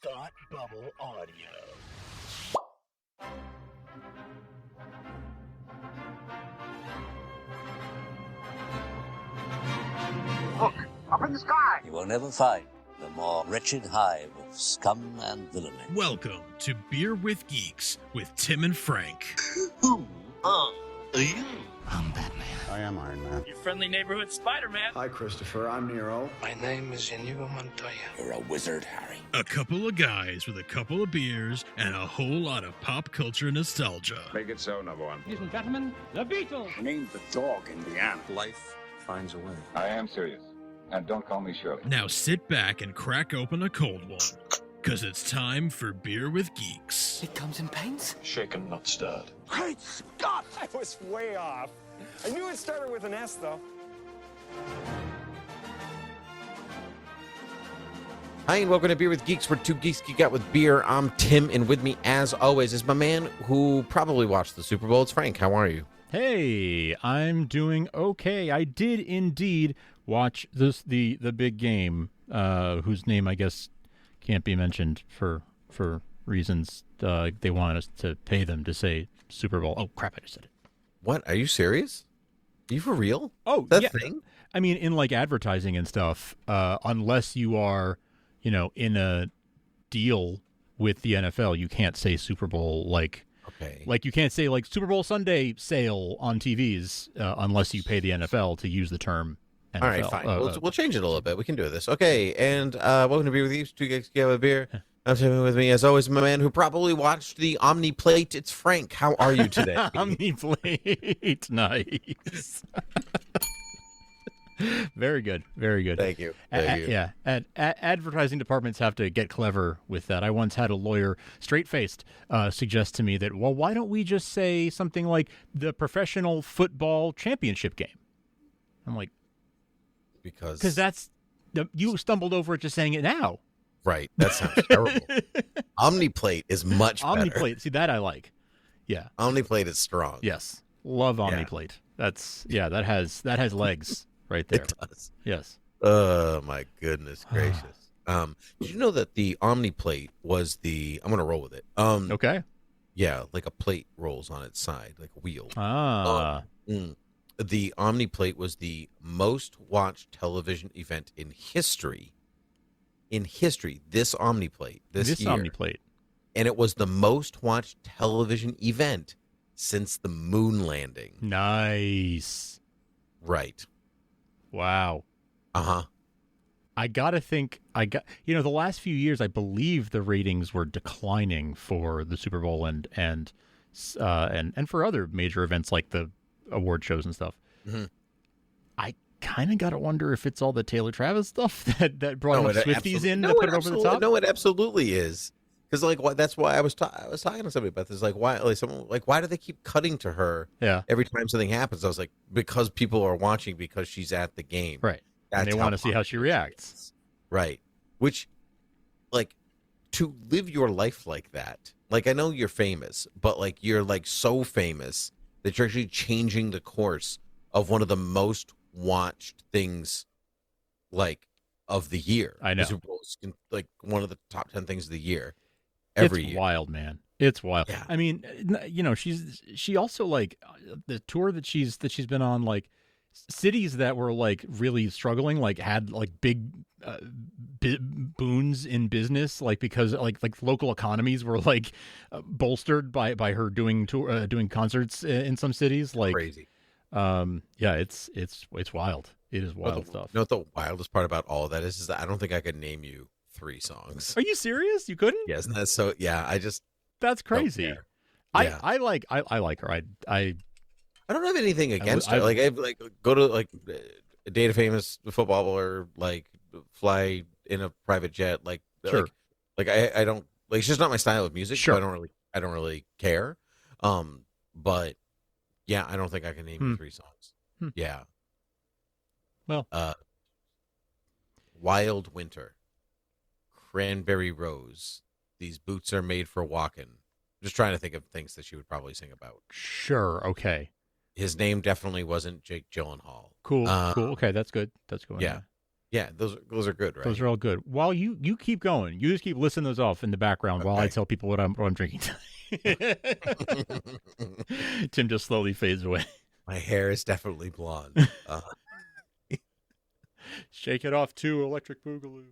Thought Bubble Audio. Look, up in the sky! You will never find the more wretched hive of scum and villainy. Welcome to Beer with Geeks with Tim and Frank. Who are you? I'm Batman. I am Iron Man. Your friendly neighborhood Spider-Man. Hi, Christopher. I'm Nero. My name is Inigo Montoya. You're a wizard, Harry. A couple of guys with a couple of beers and a whole lot of pop culture nostalgia. Make it so, number one. Ladies and gentlemen, the Beatles. Named the dog Indiana. Life finds a way. I am serious. And don't call me Shirley. Now sit back and crack open a cold one, because it's time for Beer with Geeks. It comes in paints? Shaken, not stirred. Great Scott! I was way off. I knew it started with an S, though. Hi, and welcome to Beer with Geeks, where two geeks geek out with beer. I'm Tim, and with me, as always, is my man who probably watched the Super Bowl. It's Frank. How are you? Hey, I'm doing okay. I did indeed watch the big game, whose name I guess can't be mentioned for reasons they wanted us to pay them to say Super Bowl. Oh crap! I just said it. What? Are you serious? Are you for real? Oh, that yeah. thing? I mean, in like advertising and stuff, unless you are, in a deal with the NFL, you can't say Super Bowl like. Okay. Like you can't say like Super Bowl Sunday sale on TVs unless you pay the NFL to use the term NFL. All right, fine. We'll change it a little bit. We can do this. Okay, and welcome to Beer with Geeks, two geeks geek out with beer. I'm Tim, with me, as always, my man who probably watched the Omni Plate. It's Frank. How are you today? Omni Plate. Nice. Very good. Very good. Thank you. Yeah. Advertising departments have to get clever with that. I once had a lawyer, straight-faced, suggest to me that, well, why don't we just say something like the Professional Football Championship Game? I'm like, because that's you stumbled over it just saying it now. Right. That sounds terrible. Omni Plate is much better. Omni Plate. See, that I like. Yeah. Omni Plate is strong. Yes. Love Omni Plate. That has legs. Right there. It does. Yes. Oh, my goodness gracious. Did you know that the Omni Plate was I'm going to roll with it. Okay. Yeah, like a plate rolls on its side, like a wheel. The Omni Plate was the most watched television event in history. This Omni Plate, this year. Omni Plate. And it was the most watched television event since the moon landing. Nice. Right. Wow. Uh-huh. I gotta think. The last few years, I believe the ratings were declining for the Super Bowl and for other major events like the award shows and stuff. Mm-hmm. I kind of gotta wonder if it's all the Taylor Travis stuff that brought Swifties in to put it over the top. No, it absolutely is. Because that's why I was talking to somebody about this. Why do they keep cutting to her? Yeah. Every time something happens, I was like, because people are watching because she's at the game. Right. And they want to see how she reacts. Right. Which, to live your life like that. I know you're famous, but you're so famous that you're actually changing the course of one of the most watched things, of the year. I know. The Super Bowl is one of the top 10 things of the year. It's wild, man. It's wild. Yeah. I mean, she also the tour that she's been on, cities that were really struggling, had big boons in business, because local economies were bolstered by her doing concerts in some cities. Crazy. It's wild. It is wild stuff. You know what the wildest part about all of that is that I don't think I could name you 3 songs. Are you serious? You couldn't? Yes, and that's so. Yeah, that's crazy. Yeah. I like her. I don't have anything against her. I go to a date a famous footballer, fly in a private jet. Sure. I don't it's just not my style of music. Sure. So I don't really care. But yeah, I don't think I can name you 3 songs. Yeah. Well, Wild Winter, Cranberry Rose, These Boots Are Made for Walking. I'm just trying to think of things that she would probably sing about. Sure. Okay. His name definitely wasn't Jake Gyllenhaal. Cool. Cool. Okay, that's good. That's good. Yeah. Yeah, those are good, right? Those are all good. While you keep going, you just keep listing those off in the background while I tell people what I'm drinking. Tim just slowly fades away. My hair is definitely blonde. Shake it off too, Electric Boogaloo.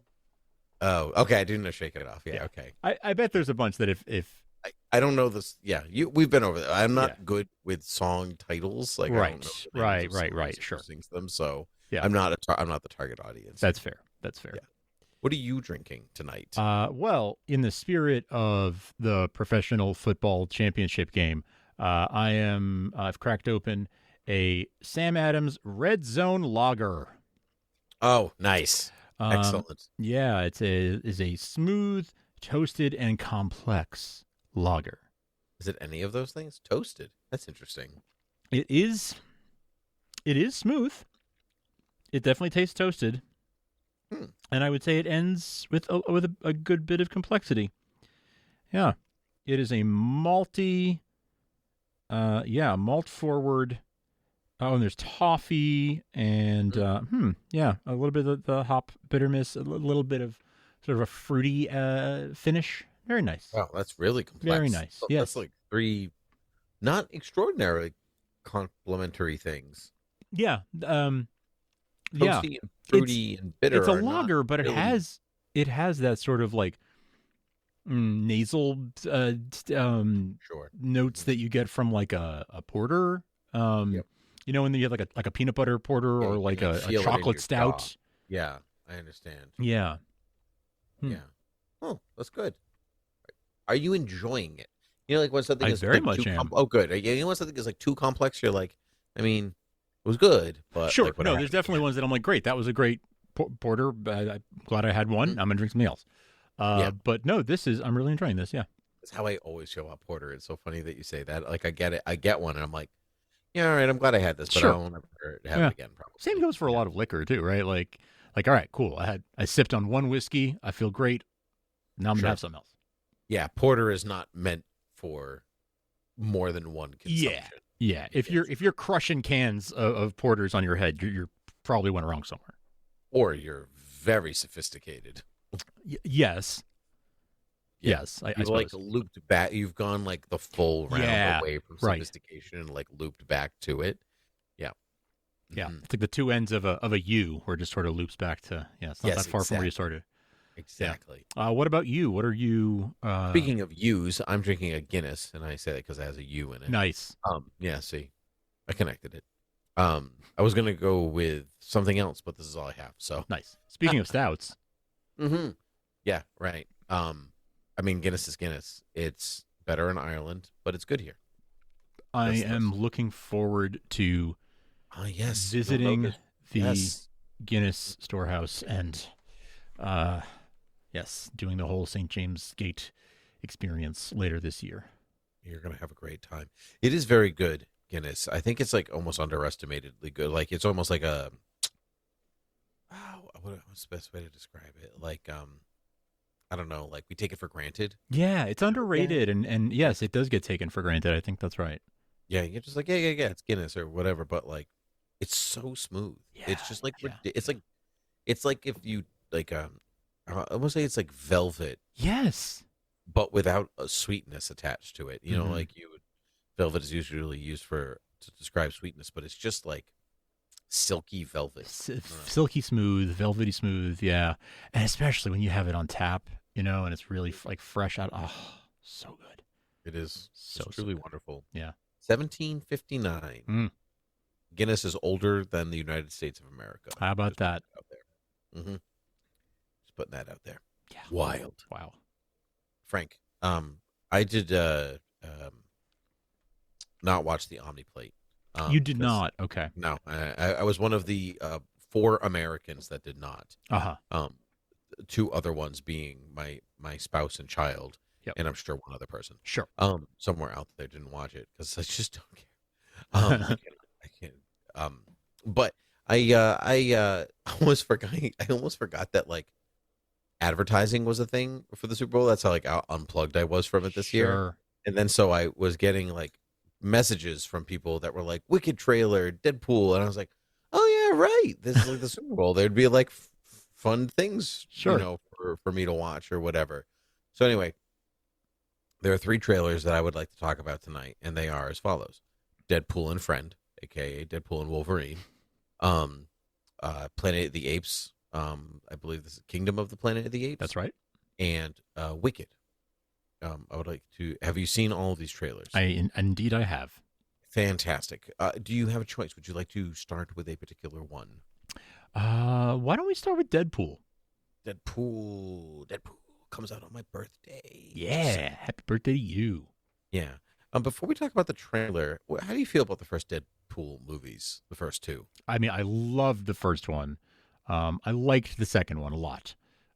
Oh, okay. I didn't know Shake It Off. Yeah, okay. I bet there's a bunch that if I don't know this. Yeah, we've been over that. I'm not good with song titles. Like, I don't know the names of songs Sure. who sings them. So yeah, I'm not the target audience. That's fair. Yeah. What are you drinking tonight? Well, in the spirit of the professional football championship game, I've cracked open a Sam Adams Red Zone Lager. Oh, nice. Excellent. Yeah, it's a smooth, toasted, and complex lager. Is it any of those things? Toasted. That's interesting. It is smooth. It definitely tastes toasted. And I would say it ends with a good bit of complexity. Yeah. It is a malty, malt forward. Oh, and there's toffee and, a little bit of the hop bitterness, a little bit of sort of a fruity finish. Very nice. Wow, that's really complex. Very nice. So Yes. that's like 3 not extraordinarily complimentary things. Yeah. Toasty and fruity and bitter. It's a are lager, not but really... it has that sort of like nasal notes that you get from like a porter. You know, when you have like a peanut butter porter or like a chocolate stout. Jaw. Yeah, I understand. Yeah. Yeah. Oh, that's good. Are you enjoying it? You know, like when something is very like much too am. Oh, good. You know when something is like too complex, you're like, I mean, it was good, but Sure. like, No, there's definitely ones that I'm like, great, that was a great porter. I'm glad I had one. I'm gonna drink something else. But no, I'm really enjoying this. Yeah. That's how I always show up porter. It's so funny that you say that. Like I get it. I get one, and I'm like, yeah, all right. I'm glad I had this, but I won't ever have it again. Probably. Same goes for a lot of liquor too, right? Like, all right, cool. I sipped on one whiskey. I feel great. Now I'm gonna have something else. Yeah, porter is not meant for more than one consumption. Yeah. If you're crushing cans of porters on your head, you're probably went wrong somewhere. Or you're very sophisticated. Yes. Yes, I You've like looped back. You've gone like the full round away from sophistication and like looped back to it. Yeah. Yeah. It's like the two ends of a U where it just sort of loops back to, it's not that far from where you started. Exactly. Yeah. What about you? What are you? Speaking of U's, I'm drinking a Guinness, and I say that because it has a U in it. Nice. Yeah. See, I connected it. I was gonna go with something else, but this is all I have. So nice. Speaking of stouts. Yeah. Right. I mean, Guinness is Guinness. It's better in Ireland, but it's good here. I am looking forward to visiting the Guinness storehouse and doing the whole St. James Gate experience later this year. You're going to have a great time. It is very good, Guinness. I think it's like almost underestimatedly good. Like it's almost like a what's the best way to describe it? Like I don't know, like we take it for granted. Yeah, it's underrated and yes, it does get taken for granted. I think that's right. Yeah, you're just like, yeah, it's Guinness or whatever, but like it's so smooth. Yeah, it's just like it's like if you like I want to say it's like velvet. Yes. But without a sweetness attached to it. You know, like velvet is usually used to describe sweetness, but it's just like silky velvet. Silky smooth, velvety smooth, yeah. And especially when you have it on tap, and it's really like fresh out. Oh, so good. It is it's truly wonderful. Yeah. 1759. Guinness is older than the United States of America. How about that? Out there. Just putting that out there. Yeah. Wild. Wow. Frank, I did not watch the Omni Plate. You did not? Okay. No, I was one of the 4 Americans that did not. 2 other ones being my spouse and child, and I'm sure one other person. Sure. Somewhere out there didn't watch it because I just don't care. I can't. But I almost forgot. I almost forgot that like advertising was a thing for the Super Bowl. That's how like unplugged I was from it this year. And then so I was getting like messages from people that were like Wicked trailer, Deadpool, and I was like, oh yeah, right. This is like the Super Bowl. There'd be like fun things, Sure. for me to watch or whatever. So anyway, there are 3 trailers that I would like to talk about tonight, and they are as follows: Deadpool and Friend, aka Deadpool and Wolverine, Planet of the Apes, I believe this is Kingdom of the Planet of the Apes. That's right. And Wicked. I would like to. Have you seen all of these trailers? Indeed I have. Fantastic. Do you have a choice? Would you like to start with a particular one? Why don't we start with Deadpool? Deadpool comes out on my birthday. Yeah, happy birthday to you. Yeah. Before we talk about the trailer, how do you feel about the first Deadpool movies, the first 2? I mean, I loved the first one. I liked the second one a lot.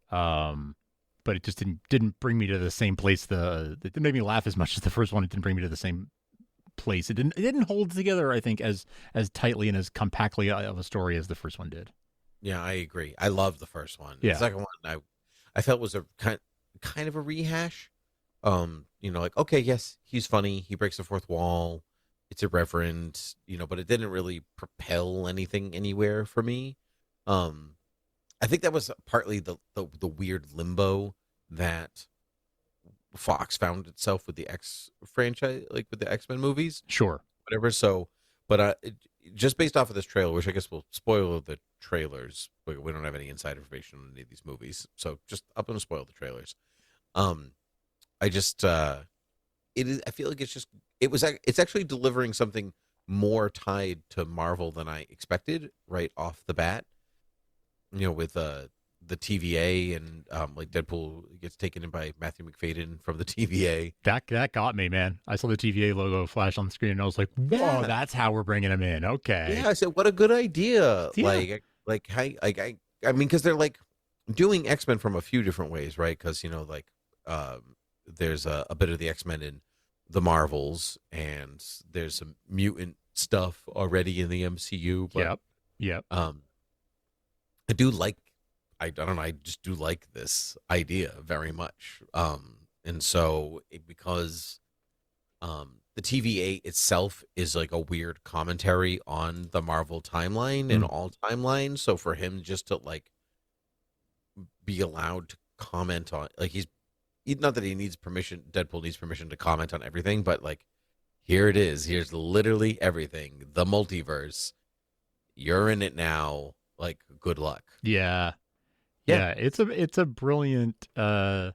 But it just didn't bring me to the same place. It didn't make me laugh as much as the first one. It didn't bring me to the same place. It didn't hold together, I think, as tightly and as compactly of a story as the first one did. Yeah, I agree. I love the first one. Yeah. The second one, I felt was a kind of a rehash. Like, okay, yes, he's funny. He breaks the fourth wall. It's irreverent, but it didn't really propel anything anywhere for me. I think that was partly the weird limbo that Fox found itself with the X franchise, like with the X-Men movies. Sure. Whatever. So, but just based off of this trailer, which I guess will spoil the trailers. We don't have any inside information on any of these movies, so I'm going to spoil the trailers. I feel like it's actually delivering something more tied to Marvel than I expected right off the bat. With the TVA and like Deadpool gets taken in by Matthew McFadden from the TVA. That got me, man. I saw the TVA logo flash on the screen and I was like, whoa, Yeah. that's how we're bringing him in. Okay. Yeah, I said, what a good idea. Yeah. I mean, because they're like doing X-Men from a few different ways, right? Because there's a bit of the X-Men in the Marvels, and there's some mutant stuff already in the MCU. But, Yep. I do like, I don't know, I just do like this idea very much. And so because the TVA itself is like a weird commentary on the Marvel timeline and all timelines. So for him just to like be allowed to comment on, like he's not that he needs permission, Deadpool needs permission to comment on everything, but like here it is. Here's literally everything. The multiverse. You're in it now. Like, good luck. Yeah. It's a brilliant. It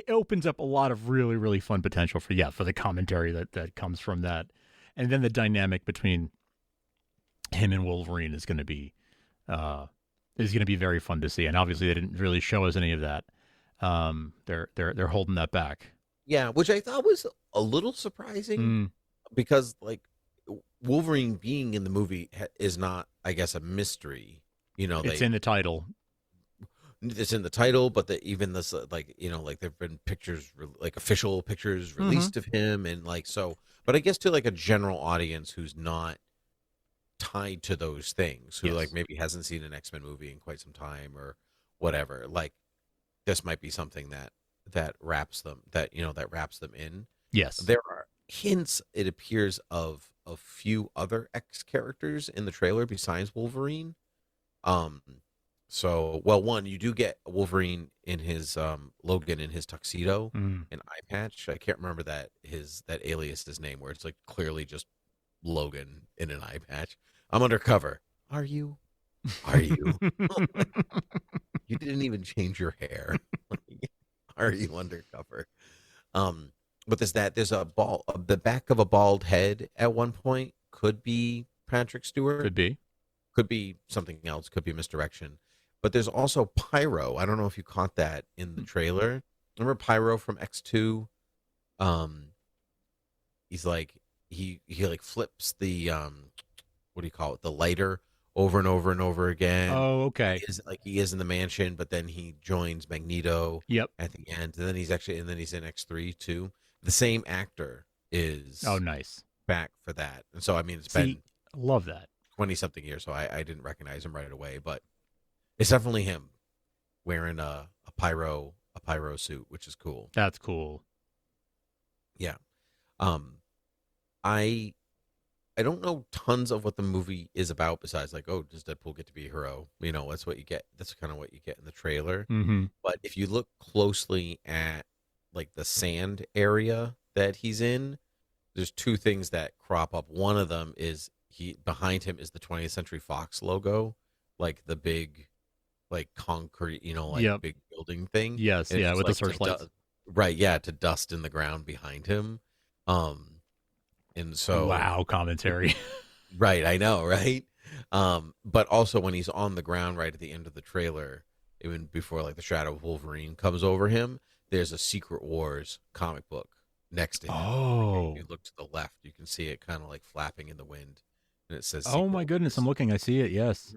opens up a lot of really, really fun potential for the commentary that comes from that, and then the dynamic between him and Wolverine is going to be very fun to see. And obviously, they didn't really show us any of that. They're holding that back. Yeah, which I thought was a little surprising because like Wolverine being in the movie is not, I guess, a mystery. It's in the title. It's in the title, but even this, like there've been pictures, like official pictures released of him, and like so. But I guess to like a general audience who's not tied to those things, who like maybe hasn't seen an X-Men movie in quite some time or whatever, like this might be something that wraps them in. Yes, there are hints, it appears, of a few other X characters in the trailer besides Wolverine. So, well, one, you do get Wolverine in his Logan in his tuxedo and eye patch. I can't remember that alias's name, where it's like clearly just Logan in an eye patch. I'm undercover. Are you? You didn't even change your hair. Are you undercover? But there's a ball, the back of a bald head at one point could be Patrick Stewart. Could be something else. Could be misdirection. But there's also Pyro. I don't know if you caught that in the trailer. Remember Pyro from X2? He's like he like flips the what do you call it? The lighter over and over and over again. Oh, okay. He is in the mansion, but then he joins Magneto. Yep. At the end, and then he's in X3 too. The same actor is nice back for that, and so I mean been love that 20-something years, so I didn't recognize him right away, but it's definitely him wearing a pyro suit, which is cool. That's cool. Yeah. I I don't know tons of what the movie is about besides like, oh, does Deadpool get to be a hero? You know, that's what you get. That's kind of what you get in the trailer. Mm-hmm. But if you look closely at like the sand area that he's in, there's two things that crop up. One of them is behind him is the 20th Century Fox logo, like the big, like concrete, you know, like big building thing. Yes, and yeah, with the like searchlights. Right, yeah, to dust in the ground behind him. And so Wow, commentary. right, I know, right? But also when he's on the ground right at the end of the trailer, even before like the shadow of Wolverine comes over him, there's a Secret Wars comic book next to him. Oh. If you look to the left, you can see it kind of like flapping in the wind, and it says Oh my goodness, I'm looking. I see it. Yes.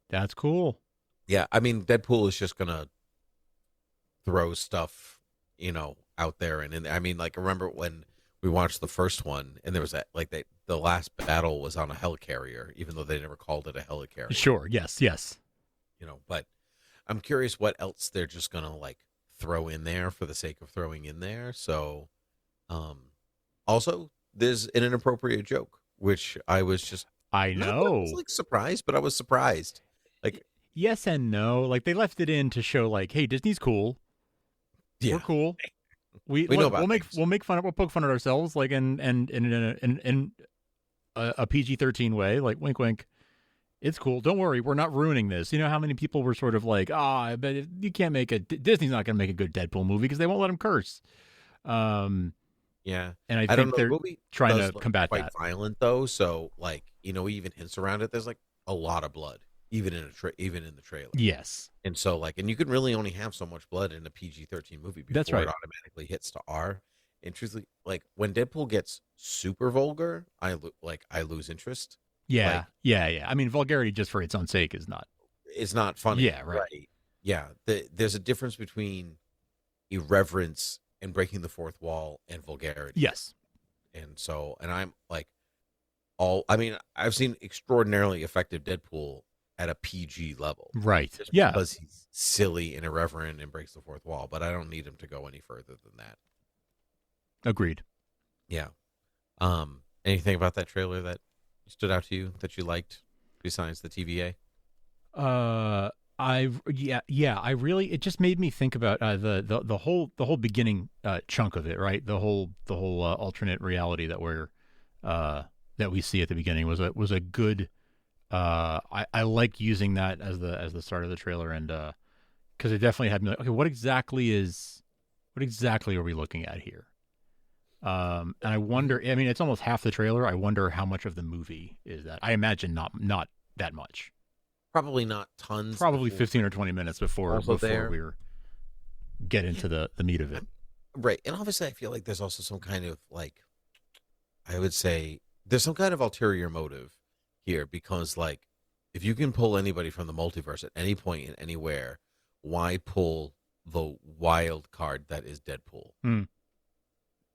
That's cool. Yeah, I mean, Deadpool is just gonna throw stuff, you know, out there, and I mean, like, remember when we watched the first one, and there was that, like, the last battle was on a helicarrier, even though they never called it a helicarrier. Sure. Yes. Yes. You know, but I'm curious what else they're just gonna like throw in there for the sake of throwing in there. So, also, there's an inappropriate joke, which I was just I know. I was like surprised, but I was surprised. Like, yes and no. Like they left it in to show, like, hey, Disney's cool. Yeah. We're cool. We know about we'll make fun of we'll poke fun at ourselves, like in a PG-13 way, like wink wink. It's cool. Don't worry, we're not ruining this. You know how many people were sort of like, I bet you can't make Disney's not going to make a good Deadpool movie because they won't let him curse. Yeah, and I think they're trying to combat quite that. Violent though, so like, you know, even hints around it. There's like a lot of blood, even in the trailer. Yes, and so like, and you can really only have so much blood in a PG-13 movie before That's right. it automatically hits to R. And truthfully, like when Deadpool gets super vulgar, I lose interest. Yeah, Like, yeah. I mean, vulgarity just for its own sake is not. It's not funny. Yeah, right. Yeah, there's a difference between irreverence and breaking the fourth wall and vulgarity. Yes. And so, and I'm like, I've seen extraordinarily effective Deadpool at a PG level. Right. Just Yeah. because he's silly and irreverent and breaks the fourth wall, but I don't need him to go any further than that. Agreed. Yeah. Anything about that trailer that stood out to you that you liked besides the TVA? I really, it just made me think about the whole beginning chunk of it, right? The whole alternate reality that we see at the beginning was a good. I like using that as the start of the trailer, and because it definitely had me like, okay, what exactly are we looking at here? And I wonder. I mean, it's almost half the trailer. I wonder how much of the movie is that. I imagine not that much. Probably not tons. Probably 15 or 20 minutes before we get into the meat of it. Right. And obviously I feel like there's also some kind of like, I would say there's some kind of ulterior motive here, because like if you can pull anybody from the multiverse at any point and anywhere, why pull the wild card that is Deadpool?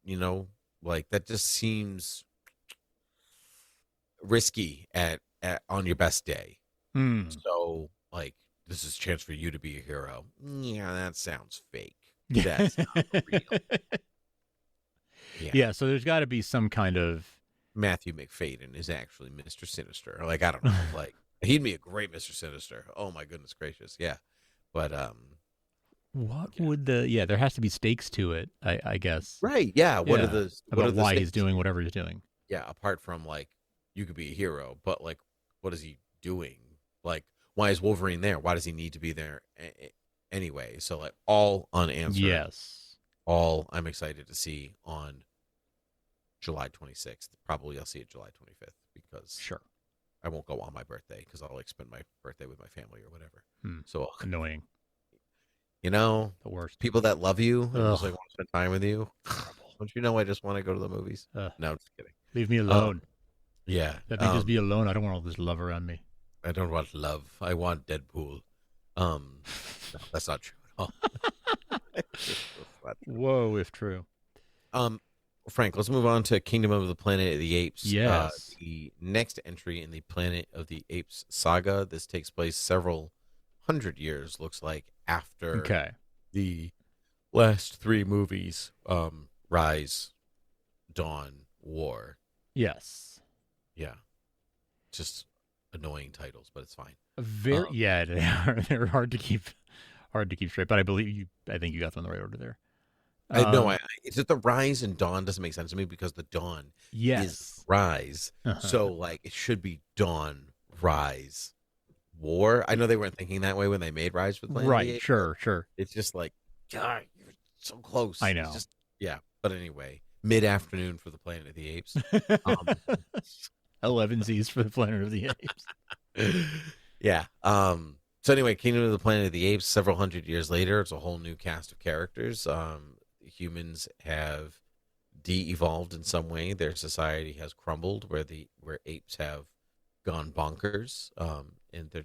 You know, like that just seems risky on your best day. So, like, this is a chance for you to be a hero. Yeah, that sounds fake. That's not real. Yeah, so there's got to be some kind of... Matthew McFadden is actually Mr. Sinister. Like, I don't know. Like, he'd be a great Mr. Sinister. Oh, my goodness gracious. Yeah. But, what would the... Yeah, there has to be stakes to it, I guess. Right, yeah. What are the... About why he's doing whatever he's doing. Yeah, apart from, like, you could be a hero, but, like, what is he doing? Like, why is Wolverine there? Why does he need to be there anyway? So, like, all unanswered. Yes. All I'm excited to see on July 26th. Probably I'll see it July 25th because sure, I won't go on my birthday because I'll like spend my birthday with my family or whatever. So annoying. You know, the worst. People that love you and just like want to spend time with you. Don't you know I just want to go to the movies? No, I'm just kidding. Leave me alone. Yeah. Let me just be alone. I don't want all this love around me. I don't want love. I want Deadpool. No, that's not true at all. Whoa, if true. Frank, let's move on to Kingdom of the Planet of the Apes. Yes. The next entry in the Planet of the Apes saga. This takes place several hundred years, looks like, after the last three movies, Rise, Dawn, War. Yes. Yeah, just annoying titles, but it's fine. Very yeah, they are. They're hard to keep straight. But I think you got them in the right order there. I know. It's just the Rise and Dawn doesn't make sense to me because the Dawn is Rise, so like it should be Dawn, Rise, War. I know they weren't thinking that way when they made Rise with Planet of the Apes, Sure. It's just like, God, you're so close. I know. It's just, yeah, but anyway, mid-afternoon for the Planet of the Apes. 11 Z's for the Planet of the Apes. Yeah. So anyway, Kingdom of the Planet of the Apes. Several hundred years later, it's a whole new cast of characters. Humans have de-evolved in some way. Their society has crumbled, where apes have gone bonkers, and they're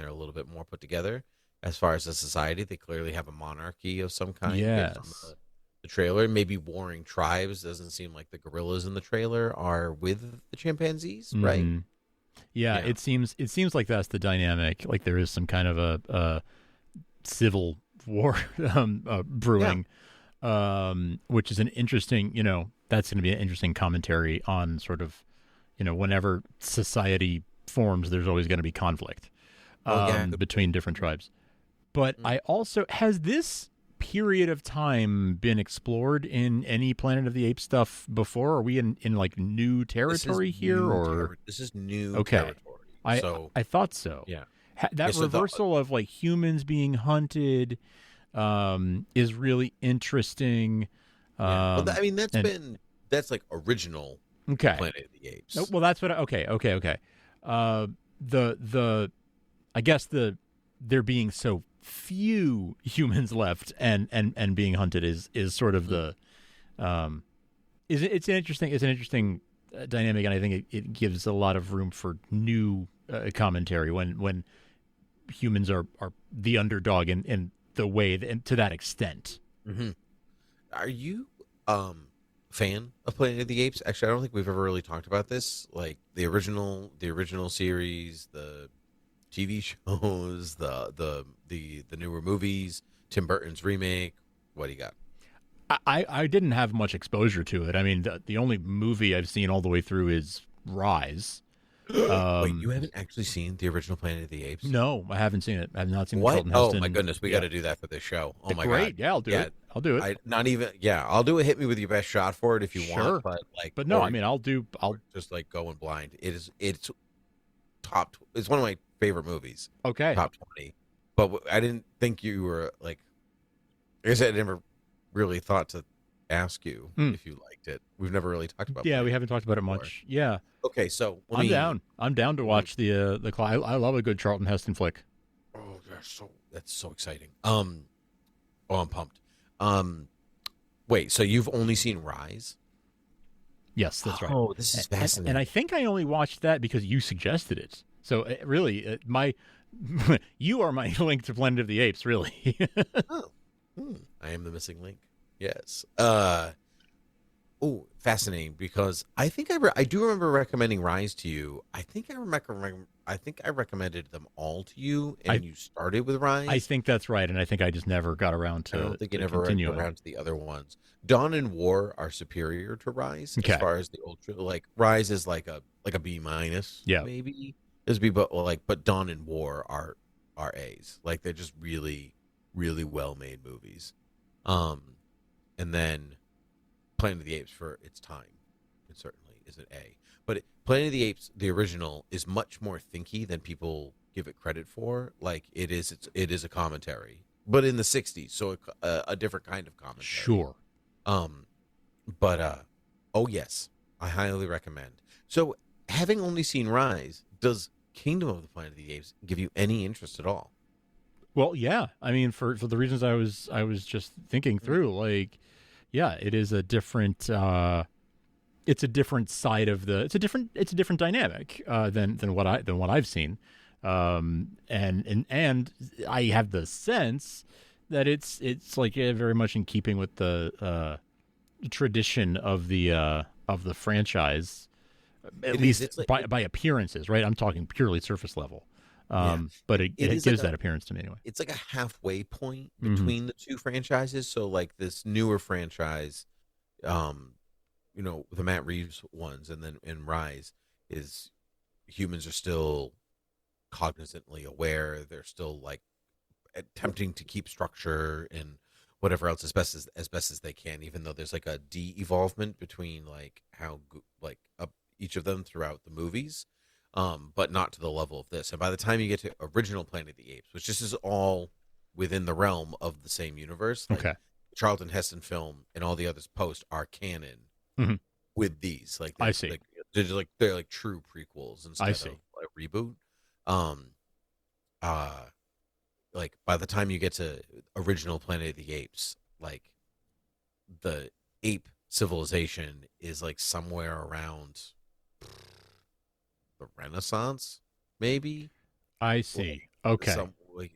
a little bit more put together. As far as a society, they clearly have a monarchy of some kind. Yes. The trailer, maybe warring tribes. Doesn't seem like the gorillas in the trailer are with the chimpanzees, right? Yeah, it seems like that's the dynamic. Like there is some kind of a civil war brewing. Yeah. Which is an interesting, that's going to be an interesting commentary on sort of, whenever society forms, there's always going to be conflict between different tribes. But I also, has this period of time been explored in any Planet of the Apes stuff before? Are we in like new territory here, or this is new territory? I thought so. Yeah, that reversal of like humans being hunted. Is really interesting. Well, that's like original Planet of the Apes. Well, that's what. Okay. I guess there being so few humans left and being hunted is sort of the it's an interesting dynamic, and I think it gives a lot of room for new commentary when humans are the underdog and the way and to that extent. Mm-hmm. Are you fan of Planet of the Apes? Actually, I don't think we've ever really talked about this. Like the original series, the TV shows, the newer movies, Tim Burton's remake. What do you got? I didn't have much exposure to it. I mean, the only movie I've seen all the way through is Rise. Wait, you haven't actually seen the original Planet of the Apes? No, I haven't seen it. I have not seen the what? Charlton Heston. Oh my goodness, we got to do that for this show. Oh my Great. god, yeah, I'll do it. I'll do it. I'll do it. Hit me with your best shot for it if you want. But no, I mean, I'll just like going blind. It's top. It's one of my favorite movies. Okay, top 20. But I didn't think you were like. I guess I never really thought to ask you if you liked it. We've never really talked about. Yeah, we haven't talked about it much. Yeah. Okay, so I'm down. I'm down to watch the. I love a good Charlton Heston flick. Oh, that's so exciting. I'm pumped. Wait, so you've only seen Rise? Yes, that's right. Oh, this is fascinating. And I think I only watched that because you suggested it. So really, you are my link to Planet of the Apes. Really. I am the missing link. Yes. Oh, fascinating, because I think I do remember recommending Rise to you. I think I recommended them all to you, and you started with Rise. I think that's right, and I think I just never got around to. I don't think you never went around to the other ones. Dawn and War are superior to Rise as far as the ultra. Like Rise is like a B minus. Yeah, maybe is B, but Dawn and War are A's. Like they're just really, really well made movies. And then Planet of the Apes for its time, it certainly is an A. But Planet of the Apes, the original, is much more thinky than people give it credit for. Like it is a commentary, but in the '60s, so a different kind of commentary. Sure. Oh yes, I highly recommend. So, having only seen Rise, does Kingdom of the Planet of the Apes give you any interest at all? Well, yeah. I mean, for the reasons I was just thinking through, like, yeah, it is a different. It's a different side of the. It's a different dynamic than what I've seen, and I have the sense that it's like very much in keeping with the tradition of the franchise, at least by appearances, right? I'm talking purely surface level. But it gives that appearance to me anyway. It's like a halfway point between the two franchises. So like this newer franchise, the Matt Reeves ones, and then in Rise, is humans are still cognizantly aware. They're still like attempting to keep structure and whatever else as best as they can, even though there's like a de-evolvement between like how each of them throughout the movies, but not to the level of this. And by the time you get to original Planet of the Apes, which this is all within the realm of the same universe, like Okay. Charlton Heston film and all the others post are canon Mhm. with these. Like I see. They're like true prequels instead I see. of a reboot. Like by the time you get to original Planet of the Apes, like the ape civilization is like somewhere around the Renaissance, maybe. I see. Okay. Like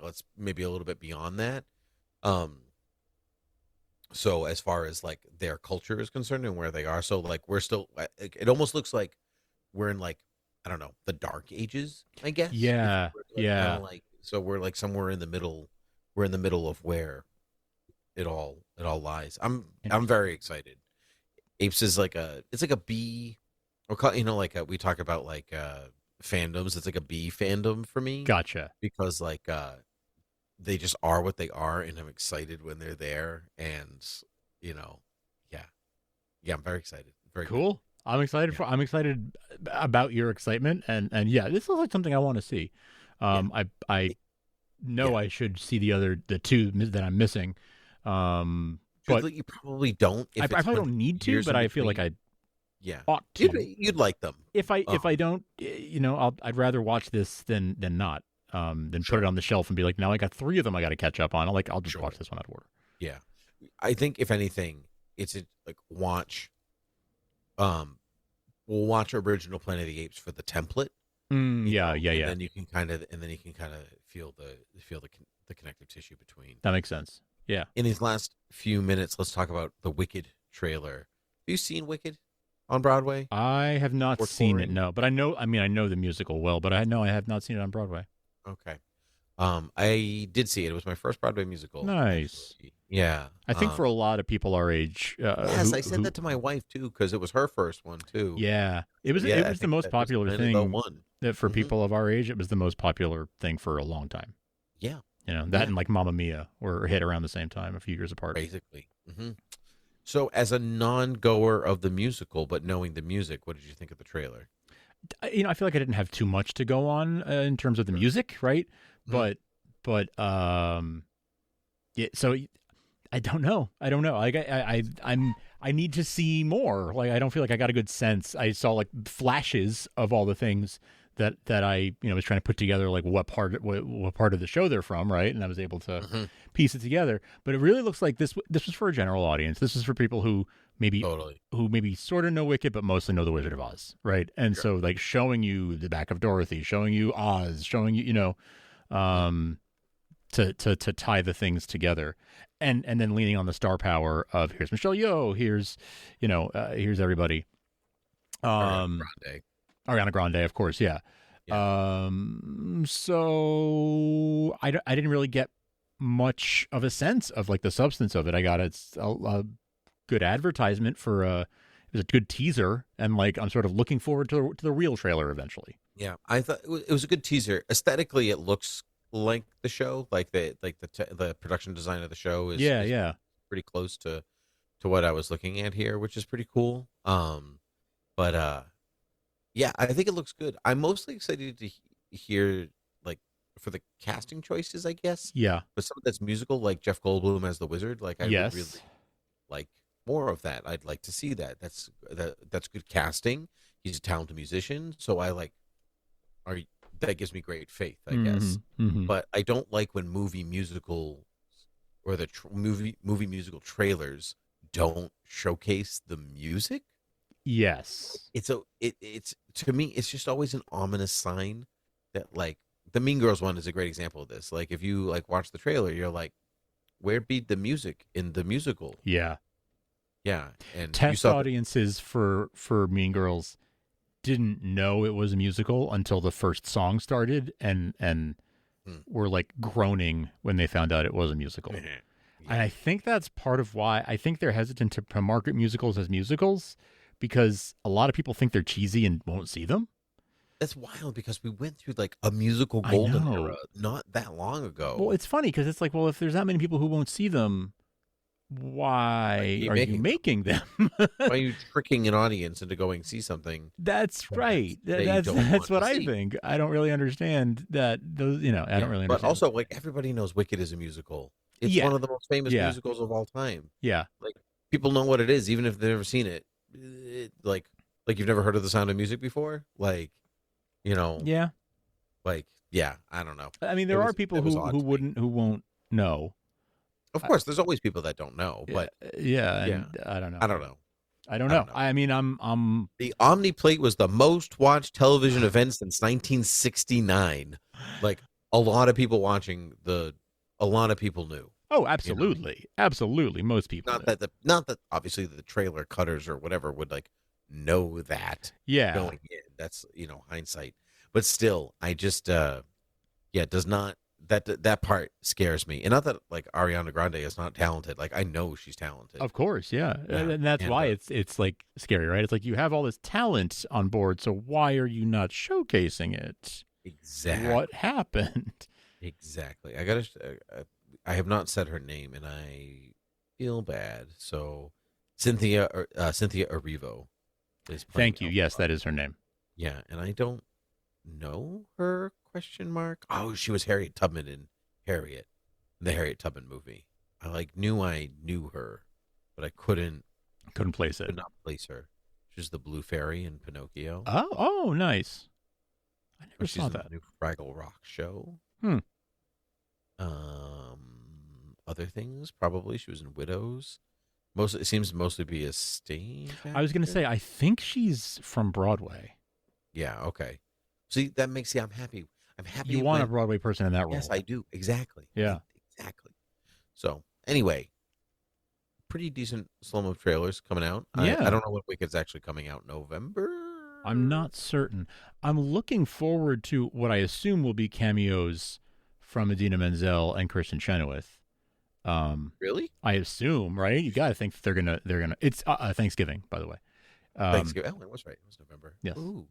let's maybe a little bit beyond that. So as far as like their culture is concerned and where they are, so like we're still, it almost looks like we're in like, I don't know, the Dark Ages, I guess. Yeah, yeah. Like, so we're like somewhere in the middle. We're in the middle of where it all lies. I'm very excited. Apes is like it's like a B, or like we talk about like fandoms. It's like a B fandom for me. Gotcha. Because like they just are what they are, and I'm excited when they're there. And I'm very excited. Very Cool. Good. I'm excited I'm excited about your excitement, and yeah, this looks like something I want to see. I know I should see the two that I'm missing. But you probably don't. I probably don't need to, but I feel like I ought to. You'd like them. If I don't, I'd rather watch this than not. Than put it on the shelf and be like, now I got 3 of them I got to catch up on. I'll just watch this one out of order. Yeah, I think if anything, it's like watch. We'll watch original Planet of the Apes for the template. Yeah. And then you can kind of feel the connective tissue between. That makes sense. Yeah. In these last few minutes, let's talk about the Wicked trailer. Have you seen Wicked on Broadway? I have not seen it. No, but I know the musical well, but I have not seen it on Broadway. Okay. I did see it. It was my first Broadway musical. Nice. Actually. Yeah. I think for a lot of people our age. Yes, I said that to my wife too because it was her first one too. Yeah, it was the most popular thing that for people of our age. It was the most popular thing for a long time. Yeah. That and like Mamma Mia were hit around the same time, a few years apart. Basically. Mm-hmm. So, as a non-goer of the musical, but knowing the music, what did you think of the trailer? I feel like I didn't have too much to go on in terms of the music, right? Mm-hmm. But yeah. So I don't know. Like I need to see more. Like I don't feel like I got a good sense. I saw like flashes of all the things that I was trying to put together, like what part of the show they're from, right? And I was able to piece it together. But it really looks like this was for a general audience. This is for people who maybe sort of know Wicked, but mostly know the Wizard of Oz, right? And so like showing you the back of Dorothy, showing you Oz, showing you to tie the things together, and then leaning on the star power of here's Michelle Yeoh, here's everybody, Ariana Grande, of course, yeah. So I didn't really get much of a sense of like the substance of it. I got a good advertisement for it was a good teaser, and like I'm sort of looking forward to the real trailer eventually. Yeah, I thought it was a good teaser. Aesthetically, it looks like the show, like the production design of the show is pretty close to what I was looking at here, which is pretty cool. Yeah, I think it looks good. I'm mostly excited to hear like for the casting choices, I guess. Yeah, but some that's musical, like Jeff Goldblum as the wizard. Like I would really like more of that. I'd like to see that. That's good casting. He's a talented musician, so that gives me great faith, I guess. Mm-hmm. But I don't like when movie musical or the movie musical trailers don't showcase the music. Yes, it's to me, it's just always an ominous sign that like the Mean Girls one is a great example of this. Like if you like watch the trailer, you're like, where be the music in the musical? Yeah. And test audiences for Mean Girls didn't know it was a musical until the first song started and were like groaning when they found out it was a musical. And I think that's part of why I think they're hesitant to market musicals as musicals because a lot of people think they're cheesy and won't see them. That's wild because we went through like a musical I golden know. era not that long ago. Well, it's funny because it's like, well, if there's that many people who won't see them, why are you making them? Why are you tricking an audience into going see something? That's right. they That's don't want what to I see? think. I don't really understand that. Those, I don't really understand. But also, like everybody knows, Wicked is a musical. It's Yeah. one of the most famous Yeah. musicals of all time. Yeah. Like people know what it is, even if they've never seen it. Like you've never heard of The Sound of Music before. Like, Yeah. Like yeah, I don't know. I mean, there are people who won't know. Of course, there's always people that don't know, but and I don't know. I don't know. I don't know. I mean, I'm The Omni Plate was the most watched television event since 1969. Like a lot of people watching a lot of people knew. Oh, absolutely, absolutely. Most people. Not that obviously the trailer cutters or whatever would like know that. Yeah. Going in, that's hindsight, but still, I just does not. That part scares me, and not that like Ariana Grande is not talented. Like I know she's talented, Of course, yeah. And that's why it's like scary, right? It's like you have all this talent on board, so why are you not showcasing it? Exactly. What happened? Exactly. I have not said her name, and I feel bad. So Cynthia Erivo is. Thank you. Yes, that is her name. Yeah, and I don't know her ? Oh, she was Harriet Tubman in Harriet, the Harriet Tubman movie. I knew her, but I couldn't place it. Could not place her. She's the Blue Fairy in Pinocchio. Oh, nice. I never She's saw in that. the new Fraggle Rock show. Other things probably. She was in Widows. It seems mostly be a stage. I was going to say, I think she's from Broadway. Yeah. Okay. See, that makes I'm happy. I'm happy. You want a Broadway person in that role? Yes, I do. Exactly. Yeah. Exactly. So anyway, pretty decent slow-mo trailers coming out. Yeah. I don't know what Wicked's actually coming out November. I'm not certain. I'm looking forward to what I assume will be cameos from Idina Menzel and Kristen Chenoweth. Really? I assume, right? You got to think that they're gonna. It's Thanksgiving, by the way. Thanksgiving. Oh, it was right. It was November. Yes. Ooh,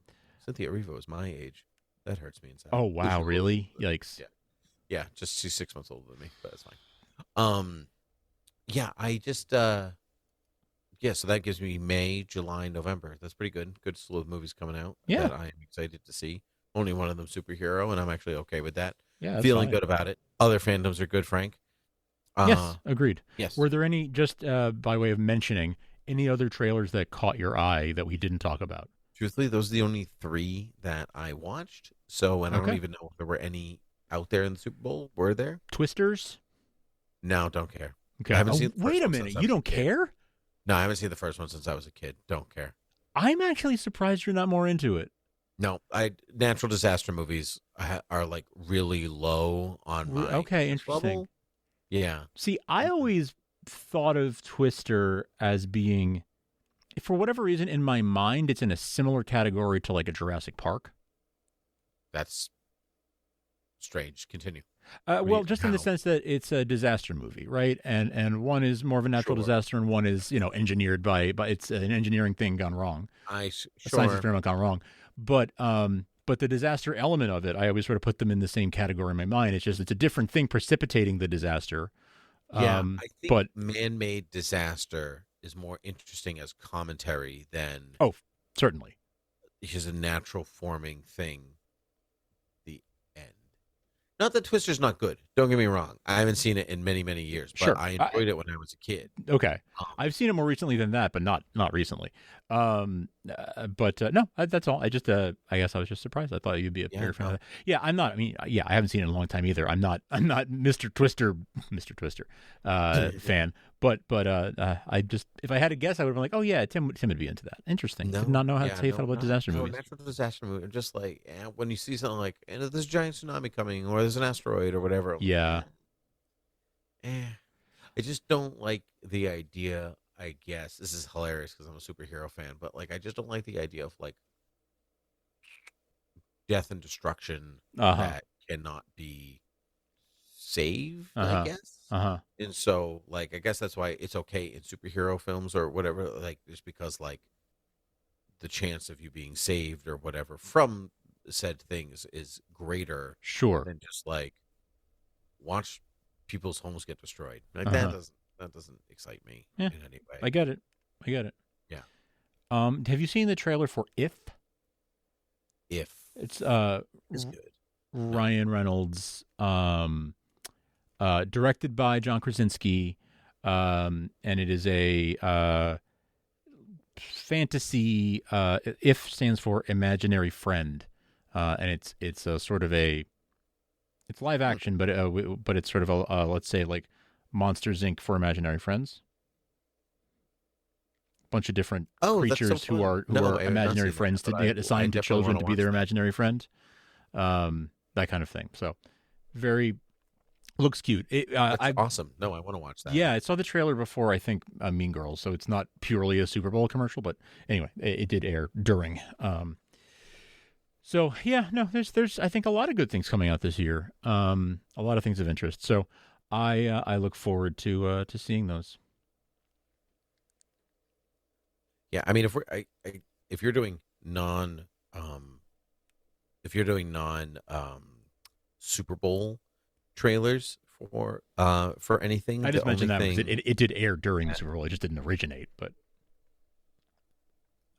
Cynthia Erivo is my age. That hurts me inside. Oh wow, really? Yikes. Yeah. Just she's 6 months older than me, but that's fine. Yeah. I just so that gives me May, July, November. That's pretty good. Good slew of movies coming out. Yeah. That I'm excited to see. Only one of them superhero, and I'm actually okay with that. Yeah, that's feeling fine. good about it. Other fandoms are good, Frank. Yes, agreed. Yes. Were there any, just by way of mentioning, any other trailers that caught your eye that we didn't talk about? Truthfully, those are the only 3 that I watched. So, and I don't even know if there were any out there in the Super Bowl. Were there? Twisters? No, don't care. Okay. I haven't seen the first wait a one minute. since I You was a don't kid. care? No, I haven't seen the first one since I was a kid. Don't care. I'm actually surprised you're not more into it. No, natural disaster movies are like really low on my Okay, interest interesting. level. Yeah. See, I always thought of Twister as being, for whatever reason, in my mind, it's in a similar category to like a Jurassic Park. That's strange. Continue. Well, just in the sense that it's a disaster movie, right? And one is more of a natural disaster, and one is engineered by it's an engineering thing gone wrong. A science experiment gone wrong. But the disaster element of it, I always sort of put them in the same category in my mind. It's just it's a different thing precipitating the disaster. Yeah, I think man-made disaster is more interesting as commentary than certainly. It's a natural forming thing. The end. Not that Twister's not good. Don't get me wrong. I haven't seen it in many, many years, but I enjoyed it when I was a kid. Okay, I've seen it more recently than that, but not recently. No, that's all. I guess I was just surprised. I thought you'd be a bigger fan of that. Yeah, I'm not. I mean, I haven't seen it in a long time either. I'm not Mr. Twister fan. But I just, if I had to guess, I would have been like, oh yeah, Tim would be into that. Interesting. Did not know how to felt about disaster movies. Natural disaster movie. I'm just like, when you see something like, there's a giant tsunami coming, or there's an asteroid, or whatever. Yeah. I just don't like the idea. I guess this is hilarious because I'm a superhero fan, but like, I just don't like the idea of like death and destruction that cannot be saved. I guess. And so, like, I guess that's why it's okay in superhero films or whatever. Like, just because, like, the chance of you being saved or whatever from said things is greater Sure. than just like watch people's homes get destroyed. Like that doesn't excite me in any way. I get it. Yeah. Have you seen the trailer for If? If It's it's good. Ryan Reynolds, directed by John Krasinski, and it is a fantasy. If stands for imaginary friend, and it's a sort of it's live action, but it's sort of a let's say like Monsters Inc. for imaginary friends. Bunch of different creatures who are imaginary friends to get assigned to children to be their imaginary friend, that kind of thing. So, looks cute. That's awesome. No, I want to watch that. Yeah, I saw the trailer before. I think Mean Girls, so it's not purely a Super Bowl commercial, but anyway, it did air during. So yeah, no, there's I think a lot of good things coming out this year. A lot of things of interest. So I look forward to seeing those. Yeah, I mean, if you're doing non Super Bowl trailers for anything, I just mentioned that because it did air during the Super Bowl. It just didn't originate, but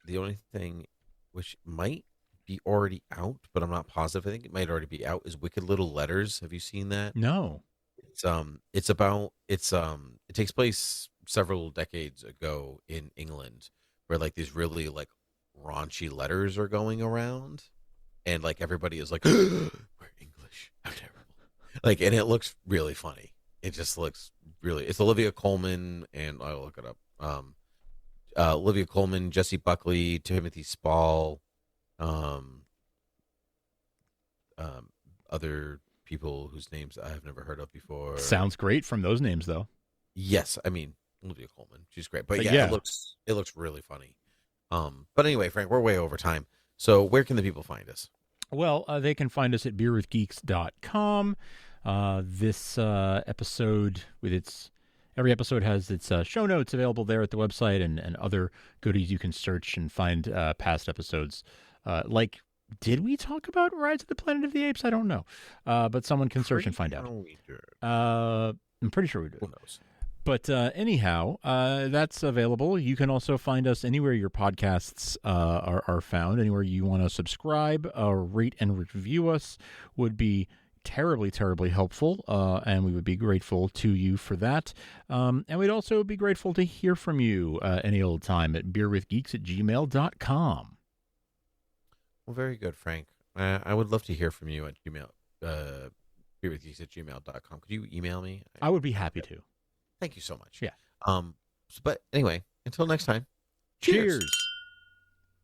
the only thing which might be already out, but I'm not positive. I think it might already be out. Is Wicked Little Letters? Have you seen that? No. It takes place several decades ago in England, where like these really like raunchy letters are going around, and like everybody is like, "We're English, how terrible!" Like, and it looks really funny. It just looks really. It's Olivia Colman, and I'll look it up. Olivia Colman, Jesse Buckley, Timothy Spall, other people whose names I have never heard of before. Sounds great from those names, though. Yes, I mean Olivia Colman, she's great, but yeah, it looks really funny. But anyway, Frank, we're way over time. So where can the people find us? Well, they can find us at beerwithgeeks.com. This episode every episode has its show notes available there at the website and other goodies you can search and find past episodes. Did we talk about Rise of the Planet of the Apes? I don't know. But someone can search and find out. I'm pretty sure we did. Who knows? But anyhow, that's available. You can also find us anywhere your podcasts are found. Anywhere you want to subscribe, rate, and review us would be terribly, terribly helpful, and we would be grateful to you for that. And we'd also be grateful to hear from you any old time at beerwithgeeks@gmail.com. Well, very good, Frank. I would love to hear from you at beerwithgeeks@gmail.com. Could you email me? I would be happy to. Thank you so much. Yeah. But anyway, until next time. Cheers.